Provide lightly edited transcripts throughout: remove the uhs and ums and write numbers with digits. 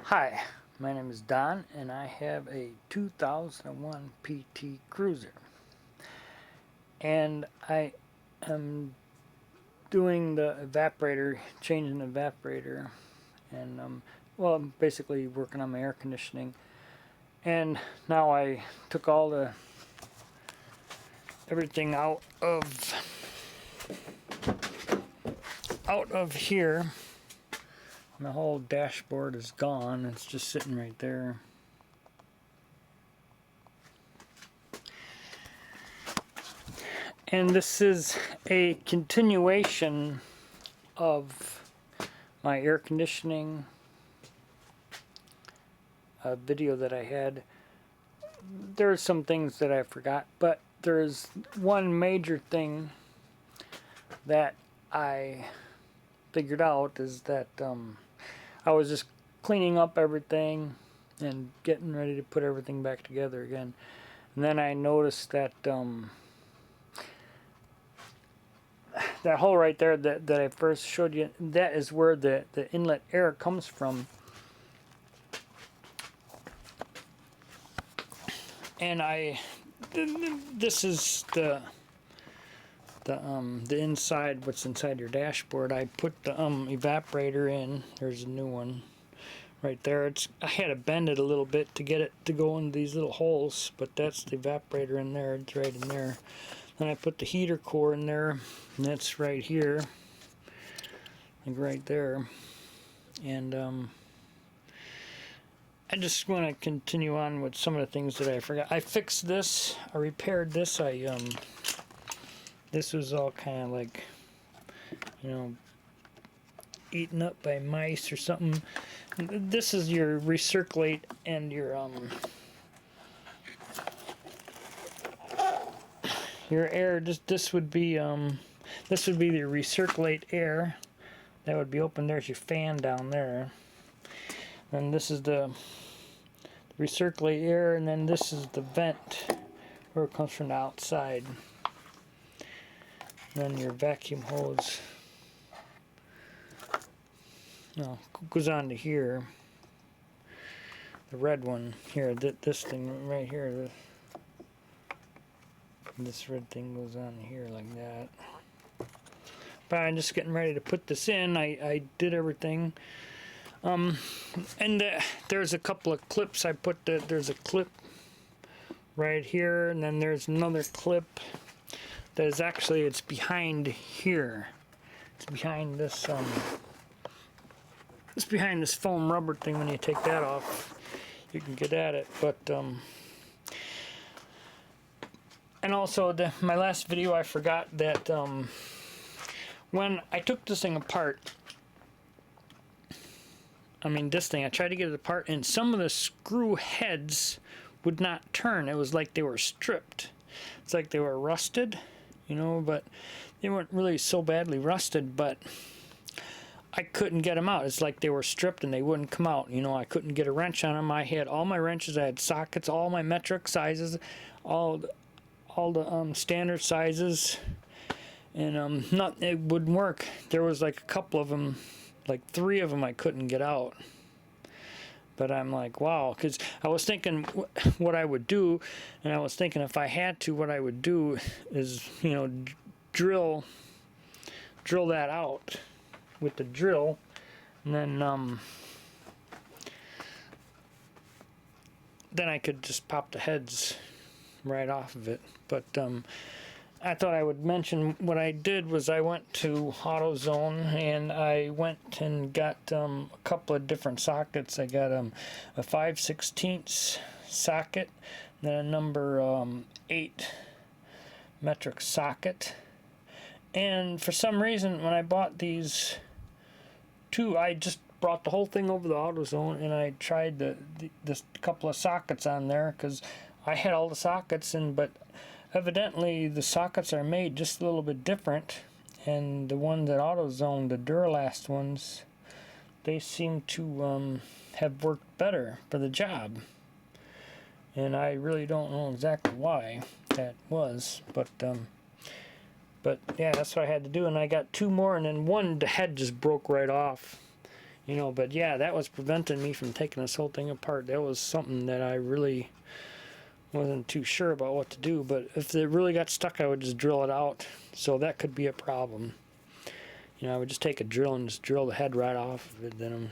Hi, my name is Don and I have a 2001 PT Cruiser, and I am doing the evaporator, changing the evaporator, and well, I'm basically working on my air conditioning. And now I took everything out of here. My whole dashboard is gone. It's just sitting right there. And this is a continuation of my air conditioning video that I had. There are some things that I forgot, but there's one major thing that I figured out is that I was just cleaning up everything and getting ready to put everything back together again. And then I noticed that that hole right there that I first showed you, that is where the inlet air comes from. And this is the inside, what's inside your dashboard. I put the evaporator in. There's a new one right there. I had to bend it a little bit to get it to go in these little holes, but that's the evaporator in there. It's right in there. Then I put the heater core in there, and that's right here, like right there. And I just want to continue on with some of the things that I forgot. I fixed this. I repaired this. This was all kind of like, eaten up by mice or something. This is your recirculate and your air. This would be the recirculate air. That would be open. There's your fan down there. And this is the recirculate air, and then this is the vent where it comes from the outside. And then your vacuum hose goes on to here. The red one here, this thing right here. This red thing goes on here like that. But I'm just getting ready to put this in. I did everything. And there's a couple of clips I put. There's a clip right here, and then there's another clip that is actually, it's behind here. It's behind this it's behind this foam rubber thing. When you take that off, you can get at it. But and also my last video, I forgot that when I took this thing apart, this thing, I tried to get it apart, and some of the screw heads would not turn. It was like they were stripped. It's like they were rusted, but they weren't really so badly rusted, but I couldn't get them out. It's like they were stripped and they wouldn't come out. I couldn't get a wrench on them. I had all my wrenches, I had sockets, all my metric sizes, all the standard sizes, and it wouldn't work. There was like a couple of them, like 3 of them I couldn't get out. But I'm like, wow, because I was thinking what I would do, and I was thinking if I had to, what I would do is, drill that out with the drill, and then I could just pop the heads right off of it. But I thought I would mention what I did was I went to AutoZone and I went and got a couple of different sockets. I got a 5/16 socket, then a number 8 metric socket. And for some reason, when I bought these two, I just brought the whole thing over to AutoZone and I tried this couple of sockets on there, because I had all the sockets, but evidently the sockets are made just a little bit different, and the ones at AutoZone, the Duralast ones, they seem to have worked better for the job. And I really don't know exactly why that was, but yeah, that's what I had to do. And I got 2 more, and then one, the head just broke right off. You know, but yeah, that was preventing me from taking this whole thing apart. That was something that I really wasn't too sure about what to do. But if it really got stuck, I would just drill it out. So that could be a problem. You know, I would just take a drill and just drill the head right off of it. Then,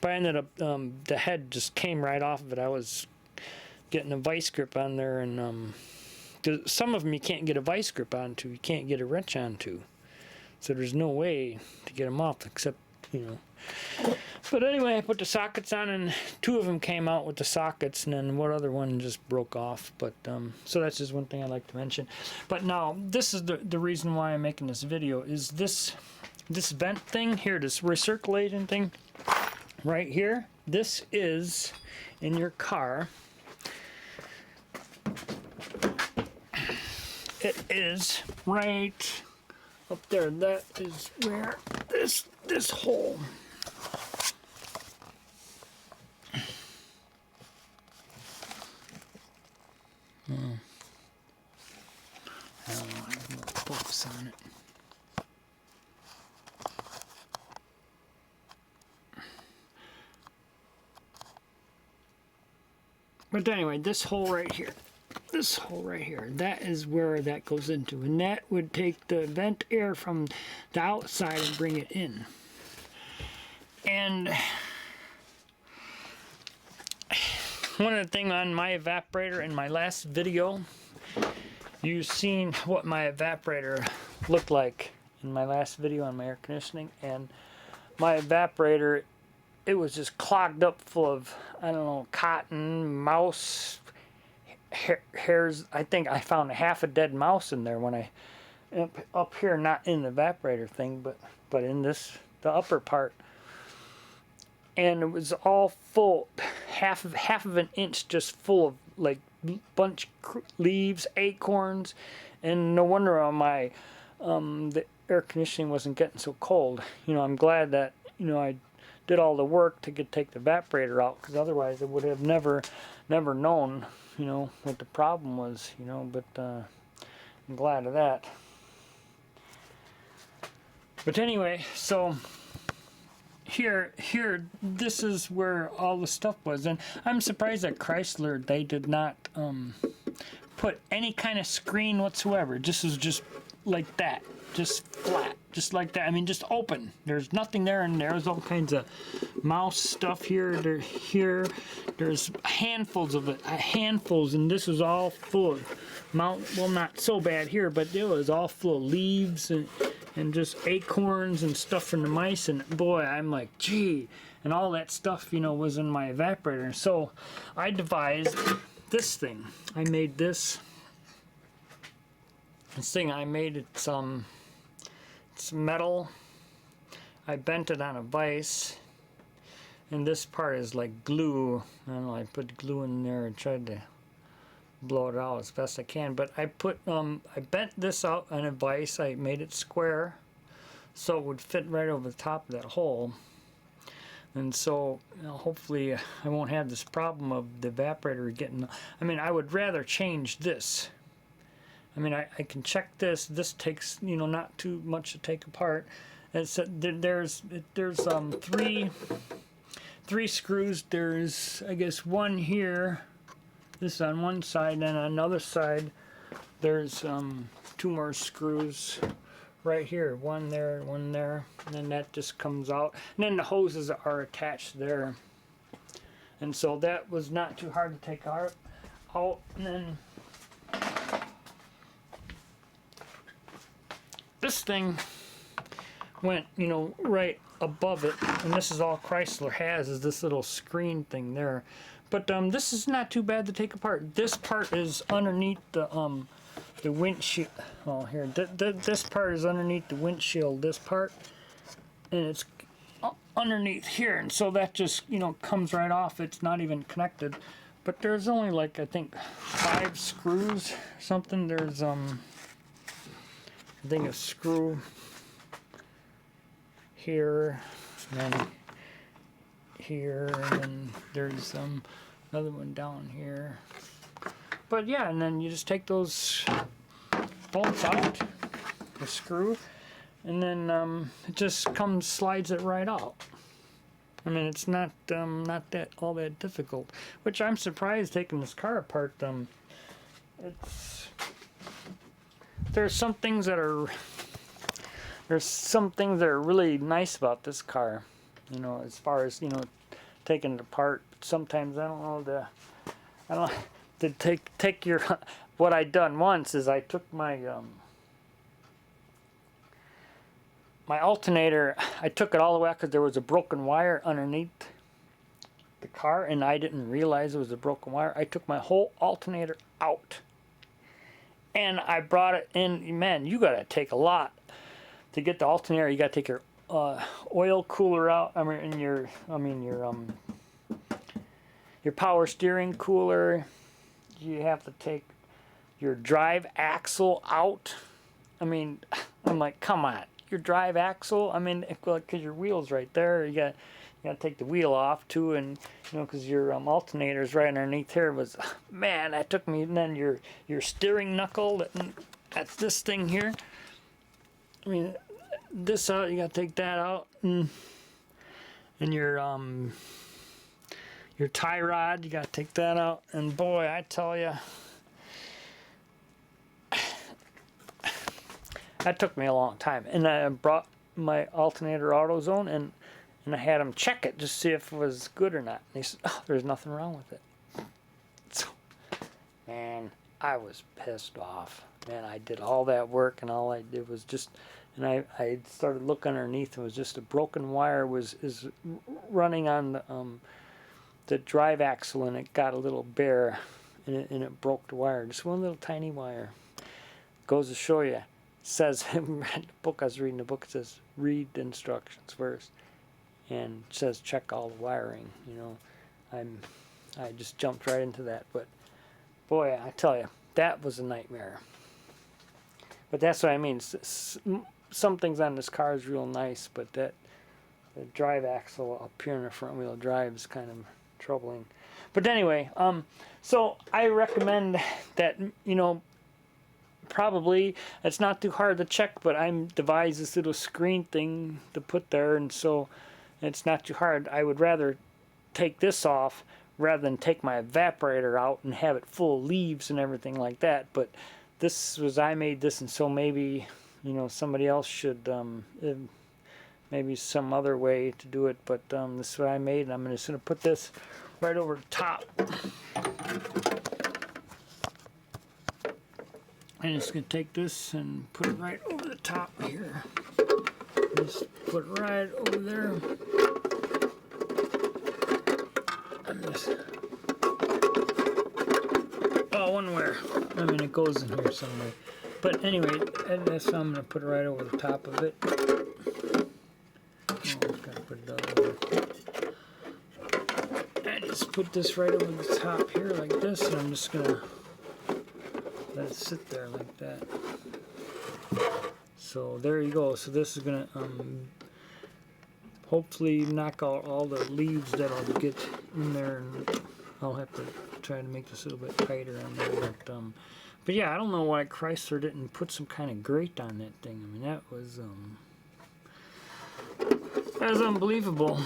but I ended up, the head just came right off of it. I was getting a vice grip on there, and 'cause some of them you can't get a vice grip onto. You can't get a wrench onto. So there's no way to get them off except, you know. But anyway, I put the sockets on, and 2 of them came out with the sockets, and then one other one just broke off. But so that's just one thing I'd like to mention. But now, this is the reason why I'm making this video, is this vent thing here, this recirculating thing right here. This is in your car. It is right up there. That is where this hole. I don't know, I have more puffs on it. But anyway, this hole right here, that is where that goes into, and that would take the vent air from the outside and bring it in. And one of the things on my evaporator in my last video, you've seen what my evaporator looked like in my last video on my air conditioning, and my evaporator, it was just clogged up full of, I don't know, cotton, mouse hairs. I think I found half a dead mouse in there when I up here, not in the evaporator thing, but in the upper part. And it was all full, half of an inch just full of like bunch leaves, acorns, and no wonder on my the air conditioning wasn't getting so cold. You know, I'm glad that, you know, I did all the work to take the evaporator out, because otherwise I would have never known, you know, what the problem was, you know. But I'm glad of that. But anyway, so here, this is where all the stuff was, and I'm surprised that Chrysler, they did not put any kind of screen whatsoever. This is just like that, just flat, just like that. I mean, just open. There's nothing there, and there's all kinds of mouse stuff here. There's handfuls of it, handfuls, and this was all full of well, not so bad here, but it was all full of leaves and just acorns and stuff from the mice. And boy, I'm like, gee, and all that stuff, you know, was in my evaporator. So I devised this thing. I made this thing. I made it it's metal. I bent it on a vise, and this part is like glue. I don't know, I put glue in there and tried to blow it out as best I can. But I put I bent this out on a vise. I made it square so it would fit right over the top of that hole. And so, you know, hopefully I won't have this problem of the evaporator getting. I mean, I would rather change this. I mean, I can check this. This takes, you know, not too much to take apart. And so there's three screws. There's, I guess, one here. This on one side, and on another side, there's 2 more screws right here. One there, one there, and then that just comes out. And then the hoses are attached there. And so that was not too hard to take out. And then this thing went, you know, right above it, and this is all Chrysler has, is this little screen thing there. But this is not too bad to take apart. This part is underneath the windshield. Oh, here, this part is underneath the windshield. This part, and it's underneath here, and so that just, you know, comes right off. It's not even connected. But there's only like, I think, 5 screws or something. There's I think a screw here, and then here, and then there's another one down here. But yeah, and then you just take those bolts out, the screw, and then it just slides it right out. I mean, it's not that all that difficult. Which I'm surprised taking this car apart. It's there's some things that are really nice about this car. You know, as far as taking it apart. Sometimes I don't know to take your. What I done once is I took my my alternator, I took it all the way out because there was a broken wire underneath the car, and I didn't realize it was a broken wire. I took my whole alternator out, and I brought it in. Man, you gotta take a lot to get the alternator. You gotta take your oil cooler out. Your power steering cooler. You have to take your drive axle out. I mean, I'm like, come on. Your drive axle, I mean, because your wheel's right there, you got to take the wheel off too, and because your alternator's right underneath here. Was, man, that took me. And then your steering knuckle, that's this thing here. I mean, this out, you got to take that out, and your tie rod, you got to take that out. And boy, I tell you, that took me a long time. And I brought my alternator AutoZone, and I had them check it just to see if it was good or not. And they said, oh, there's nothing wrong with it. So, man, I was pissed off. Man, I did all that work, and all I did was just, and I started looking underneath, and it was just a broken wire is running on the drive axle, and it got a little bare, and it broke the wire. Just one little tiny wire. Goes to show you. Says in the book, I was reading the book, it says read the instructions first, and it says check all the wiring. I just jumped right into that, but boy, I tell you, that was a nightmare. But that's what I mean. Some things on this car is real nice, but the drive axle up here in the front wheel drive is kind of troubling. But anyway, so I recommend that probably it's not too hard to check, but I'm devised this little screen thing to put there, and so it's not too hard. I would rather take this off rather than take my evaporator out and have it full of leaves and everything like that. But I made this, and so maybe somebody else should maybe some other way to do it. But this is what I made, and I'm just going to put this right over the top. I'm just going to take this and put it right over the top here. Just put it right over there. And just, one where. I mean, it goes in here somewhere. But anyway, and this, I'm going to put it right over the top of it. I'm just going to put it over. And just put this right over the top here like this, and I'm just going to let it sit there like that. So there you go. So this is gonna hopefully knock out all the leaves that'll get in there, and I'll have to try to make this a little bit tighter on there. But yeah, I don't know why Chrysler didn't put some kind of grate on that thing. I mean, that was unbelievable.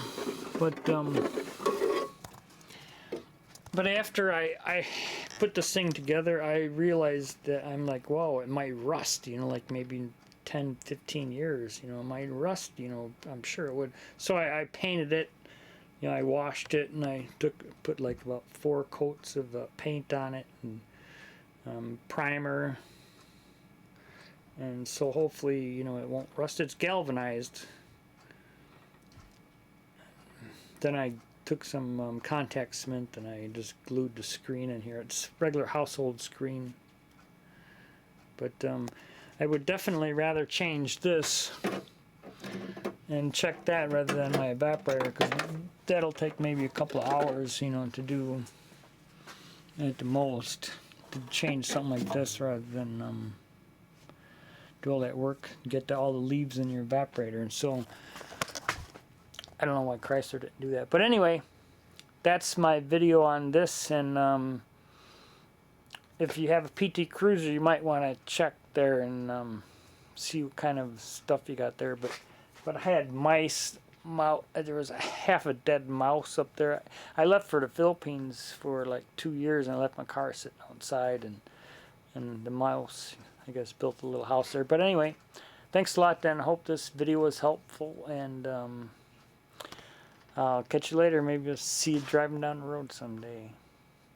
But after I put this thing together, I realized that I'm like, whoa, it might rust, like maybe 10, 15 years, it might rust, I'm sure it would. So I painted it, I washed it, and I put like about 4 coats of paint on it, and primer. And so hopefully, it won't rust. It's galvanized. Then I took some contact cement, and I just glued the screen in here. It's regular household screen. But I would definitely rather change this and check that rather than my evaporator, because that'll take maybe a couple of hours, to do at the most, to change something like this rather than do all that work, get all the leaves in your evaporator. And so I don't know why Chrysler didn't do that. But anyway, that's my video on this. And if you have a PT Cruiser, you might want to check there and see what kind of stuff you got there. But I had mice there was a half a dead mouse up there. I left for the Philippines for like 2 years, and I left my car sitting outside, and the mouse, I guess, built a little house there. But anyway, thanks a lot, Dan. I hope this video was helpful, and I'll catch you later. Maybe I'll see you driving down the road someday.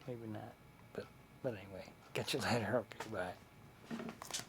Maybe not. But anyway, catch you later. Okay, bye.